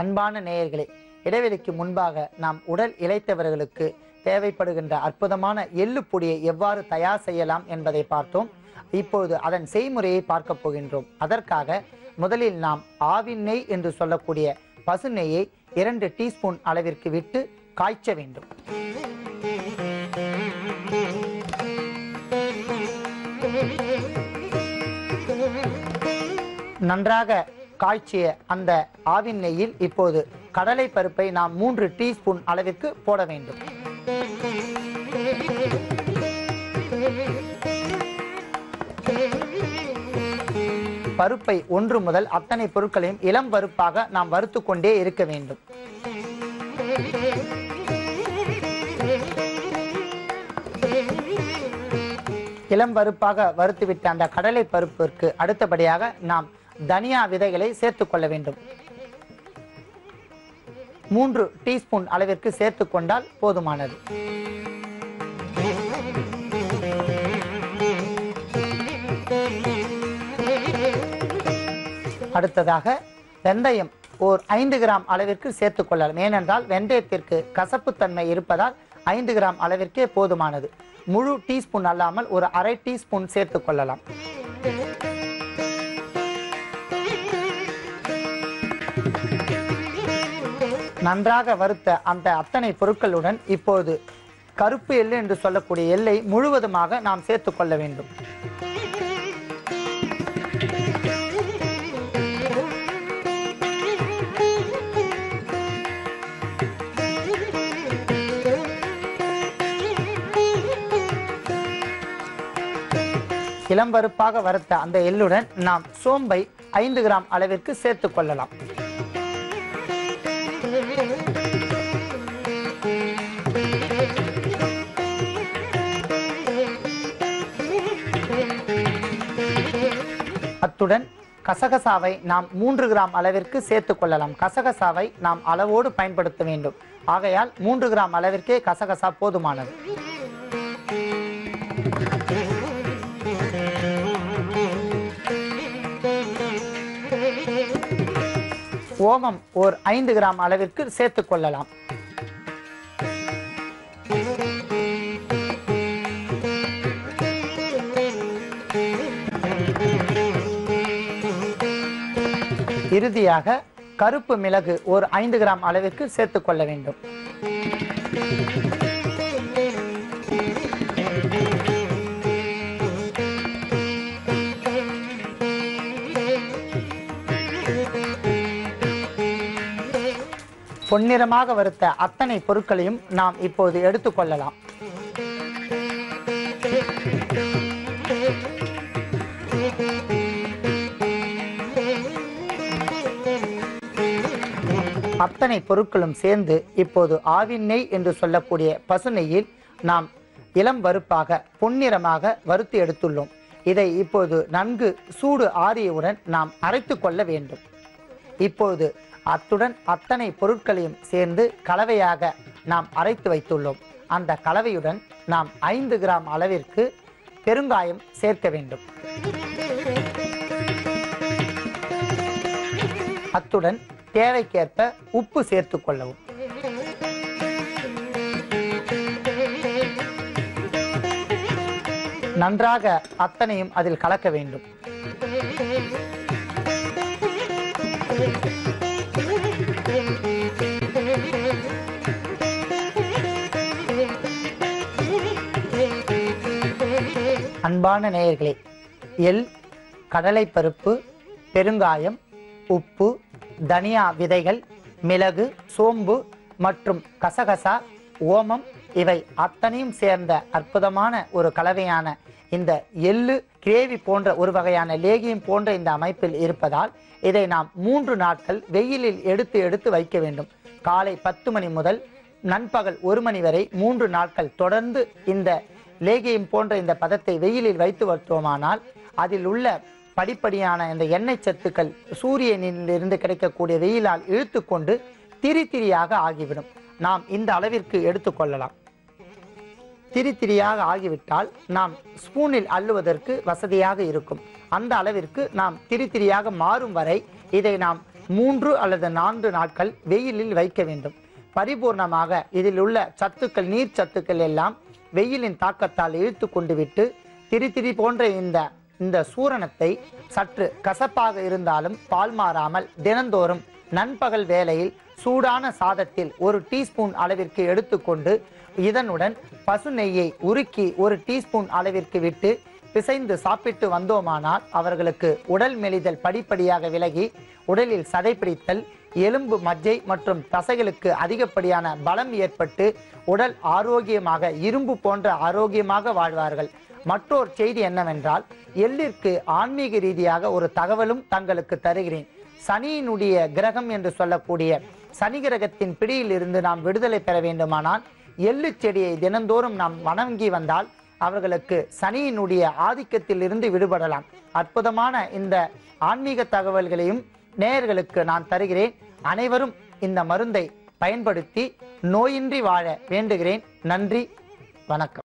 அன்பான நேயர்களே, இடைவெளிக்கு முன்பாக நாம் உடல் இளைத்தவர்களுக்கு தேவைப்படுகின்ற அற்புதமான எள்ளு பொடியை எவ்வாறு தயார் செய்யலாம் என்பதை பார்த்தோம். இப்போது அதன் செய்முறையை பார்க்க போகின்றோம். அதற்காக முதலில் நாம் ஆவின் நெய் என்று சொல்லக்கூடிய பசு நெய்யை 2 டீஸ்பூன் அளவிற்கு விட்டு காய்ச்ச வேண்டும். நன்றாக காய்ச்சிய அந்த ஆவின் நெய்யில் இப்போது கடலை பருப்பை நாம் 3 டீஸ்பூன் அளவிற்கு போட வேண்டும். பருப்பை ஒன்று முதல் அத்தனை பொருட்களையும் இளம் பருப்பாக நாம் வறுத்து கொண்டே இருக்க வேண்டும். இளம் பருப்பாக வறுத்துவிட்ட அந்த கடலை பருப்பிற்கு அடுத்தபடியாக நாம் தனியா விதைகளை சேர்த்து கொள்ள வேண்டும். 3 டீஸ்பூன் அளவிற்கு சேர்த்து கொண்டால் போதுமானது. அடுத்ததாக வெந்தயம் ஓர் 5 கிராம் அளவிற்கு சேர்த்துக் கொள்ளலாம். ஏனென்றால் வெந்தயத்திற்கு கசப்புத்தன்மை இருப்பதால் 5 கிராம் அளவிற்கே போதுமானது. முழு டீஸ்பூன் அல்லாமல் ஒரு அரை டீஸ்பூன் சேர்த்துக் கொள்ளலாம். நன்றாக வறுத்த அந்த அத்தனை பொருட்களுடன் இப்போது கருப்பு எள்ளு என்று சொல்லக்கூடிய எள்ளை முழுவதுமாக நாம் சேர்த்துக் கொள்ள வேண்டும். இளம் பருப்பாக வறுத்த அந்த எள்ளுடன் நாம் சோம்பை 5 கிராம் அளவிற்கு சேர்த்துக் கொள்ளலாம். அத்துடன் கசகசாவை நாம் 3 கிராம் அளவிற்கு சேர்த்துக் கொள்ளலாம். கசகசாவை நாம் அளவோடு பயன்படுத்த வேண்டும். ஆகையால் 3 கிராம் அளவிற்கே கசகசா போதுமானது. ஓமம் ஓர் 5 கிராம் அளவிற்கு சேர்த்துக் கொள்ளலாம். இறுதியாக கருப்பு மிளகு ஒரு 5 கிராம் அளவிற்கு சேர்த்துக் கொள்ள வேண்டும். பொன்னிறமாக வறுத்த அத்தனை பொருட்களையும் நாம் இப்போது எடுத்துக்கொள்ளலாம். அத்தனை பொருட்களும் சேர்ந்து இப்போது ஆவின் நெய் என்று சொல்லக்கூடிய பசு நெய்யில் நாம் இளம் பருப்பாக பொன்னிறமாக வறுத்து எடுத்துள்ளோம். இதை இப்போது நன்கு சூடு ஆறியவுடன் நாம் அரைத்து கொள்ள வேண்டும். இப்போது அத்துடன் அத்தனை பொருட்களையும் சேர்ந்து கலவையாக நாம் அரைத்து வைத்துள்ளோம். அந்த கலவையுடன் நாம் 5 கிராம் அளவிற்கு பெருங்காயம் சேர்க்க வேண்டும். அத்துடன் தேவைக்கேற்ப உப்பு சேர்த்துக் கொள்ளவும். நன்றாக அத்தனையும் அதில் கலக்க வேண்டும். அன்பான நேயர்களே, எள், கடலை பருப்பு, பெருங்காயம், உப்பு, தனியா விதைகள், மிளகு, சோம்பு மற்றும் கசகசா, ஓமம் இவை அத்தனையும் சேர்ந்த அற்புதமான ஒரு கலவையான இந்த எள்ளு கிரேவி போன்ற ஒரு வகையான லேகியம் போன்ற இந்த அமைப்பில் இருப்பதால் இதை நாம் 3 நாட்கள் வெயிலில் எடுத்து வைக்க வேண்டும். காலை 10 மணி முதல் நண்பகல் 1 மணி வரை 3 நாட்கள் தொடர்ந்து இந்த லேகியம் போன்ற இந்த பதத்தை வெயிலில் வைத்து வைத்தோமானால் அதில் உள்ள படிப்படியான இந்த எண்ணெய் சத்துக்கள் சூரியனிலிருந்து கிடைக்கக்கூடிய வெயிலால் இழுத்து கொண்டு திரியாக ஆகிவிடும். நாம் இந்த அளவிற்கு எடுத்துக்கொள்ளலாம். திரியாக ஆகிவிட்டால் நாம் ஸ்பூனில் அள்ளுவதற்கு வசதியாக இருக்கும். அந்த அளவிற்கு நாம் திரியாக மாறும் வரை இதை நாம் 3 அல்லது 4 நாட்கள் வெயிலில் வைக்க வேண்டும். பரிபூர்ணமாக இதில் உள்ள சத்துக்கள், நீர் சத்துக்கள் எல்லாம் வெயிலின் தாக்கத்தால் இழுத்து கொண்டு விட்டு திரி போன்ற இந்த சூரணத்தை சற்று கசப்பாக இருந்தாலும் பால் மாறாமல் தினந்தோறும் நண்பகல் வேளையில் சூடான சாதத்தில் 1 டீஸ்பூன் அளவிற்கு எடுத்துக்கொண்டு இதனுடன் பசு நெய்யை உருக்கி 1 டீஸ்பூன் அளவிற்கு விட்டு பிசைந்து சாப்பிட்டு வந்தோமானால் அவர்களுக்கு உடல் மெலிதல் படிப்படியாக விலகி உடலில் சதை பிடித்தல், எலும்பு, மஜ்ஜை மற்றும் தசைகளுக்கு அதிகப்படியான பலம் ஏற்பட்டு உடல் ஆரோக்கியமாக, இரும்பு போன்ற ஆரோக்கியமாக வாழ்வார்கள். மற்றொரு செய்தி என்னவென்றால், எள்ளிற்கு ஆன்மீக ரீதியாக ஒரு தகவலும் தங்களுக்கு தருகிறேன். சனியினுடைய கிரகம் என்று சொல்லக்கூடிய சனி கிரகத்தின் பிடியில் இருந்து நாம் விடுதலை பெற வேண்டுமானால் எள்ளு செடியை தினந்தோறும் நாம் வணங்கி வந்தால் அவர்களுக்கு சனியினுடைய ஆதிக்கத்தில் இருந்து விடுபடலாம். அற்புதமான இந்த ஆன்மீக தகவல்களையும் நேயர்களுக்கு நான் தருகிறேன். அனைவரும் இந்த மருந்தை பயன்படுத்தி நோயின்றி வாழ வேண்டுகிறேன். நன்றி, வணக்கம்.